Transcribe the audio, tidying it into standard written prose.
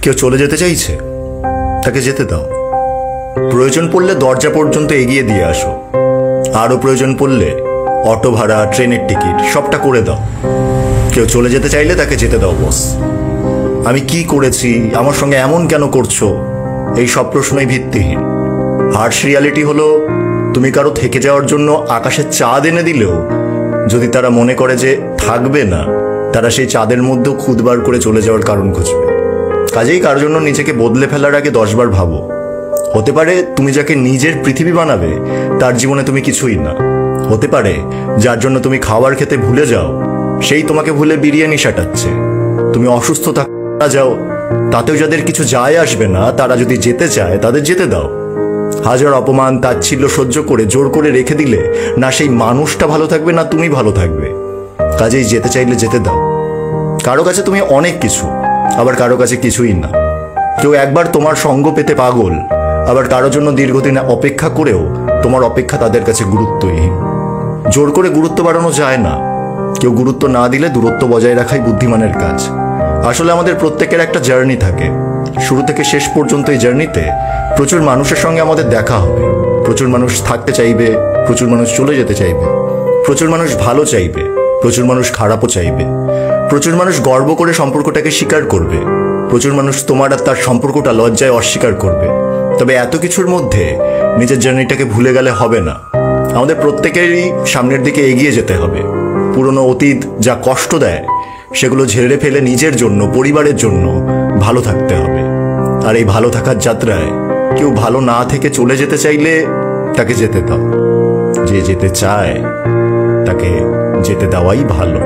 কেউ চলে যেতে চাইছে, তাকে যেতে দাও। প্রয়োজন পড়লে দরজা পর্যন্ত এগিয়ে দিয়ে আসো। আরও প্রয়োজন পড়লে অটো ভাড়া, ট্রেনের টিকিট সবটা করে দাও। কেউ চলে যেতে চাইলে তাকে যেতে দাও বস। আমি কি করেছি, আমার সঙ্গে এমন কেন করছো, এই সব প্রশ্নই ভিত্তিহীন। হার্শ রিয়ালিটি হলো, তুমি কারো থেকে যাওয়ার জন্য আকাশে চাঁদ এনে দিলেও যদি তারা মনে করে যে থাকবে না, তারা সেই চাঁদের মধ্যেও খুদ বার করে চলে যাওয়ার কারণ খুঁজবে। কাজেই কার জন্য নিজেকে বদলে ফেলার আগে 10 বার ভাবো। হতে পারে তুমি যাকে নিজের পৃথিবী বানাবে তার জীবনে তুমি কিছুই না। হতে পারে যার জন্য তুমি খাবার খেতে ভুলে যাও, সেই তোমাকে ভুলে বিরিয়ানি সাটাচ্ছে। তুমি অসুস্থ থাকা যাও, তাতেও যাদের কিছু যায় আসবে না, তারা যদি যেতে চায় তাদের যেতে দাও। হাজার অপমান তাচ্ছিল্য সহ্য করে জোর করে রেখে দিলে না সেই মানুষটা ভালো থাকবে, না তুমি ভালো থাকবে। কাজেই যেতে চাইলে যেতে দাও। কারো কাছে তুমি অনেক কিছু, আবার কারো কাছে কিছুই না। কেউ একবার তোমার সঙ্গ পেতে পাগল, আবার কারোর জন্য দীর্ঘদিন অপেক্ষা করেও তোমার অপেক্ষা তাদের কাছে গুরুত্বহীন। জোর করে গুরুত্ব বাড়ানো যায় না। কেউ গুরুত্ব না দিলে দূরত্ব বজায় রাখাই বুদ্ধিমানের কাজ। আসলে আমাদের প্রত্যেকের একটা জার্নি থাকে। শুরু থেকে শেষ পর্যন্ত এই জার্নিতে প্রচুর মানুষের সঙ্গে আমাদের দেখা হবে। প্রচুর মানুষ থাকতে চাইবে, প্রচুর মানুষ চলে যেতে চাইবে, প্রচুর মানুষ ভালো চাইবে, প্রচুর মানুষ খারাপও চাইবে, প্রচুর মানুষ গর্ব করে সম্পর্কটাকে স্বীকার করবে, প্রচুর মানুষ তোমার আর তার সম্পর্কটা লজ্জায় অস্বীকার করবে। তবে এত কিছুর মধ্যে নিজের জার্নিটাকে ভুলে গেলে হবে না। আমাদের প্রত্যেকেরই সামনের দিকে এগিয়ে যেতে হবে। পুরনো অতীত যা কষ্ট দেয় সেগুলো ঝেড়ে ফেলে নিজের জন্য, পরিবারের জন্য ভালো থাকতে হবে। আর এই ভালো থাকার যাত্রায় কেউ ভালো না থেকে চলে যেতে চাইলে তাকে যেতে দাও। যে যেতে চায় তাকে যেতে দেওয়াই ভালো।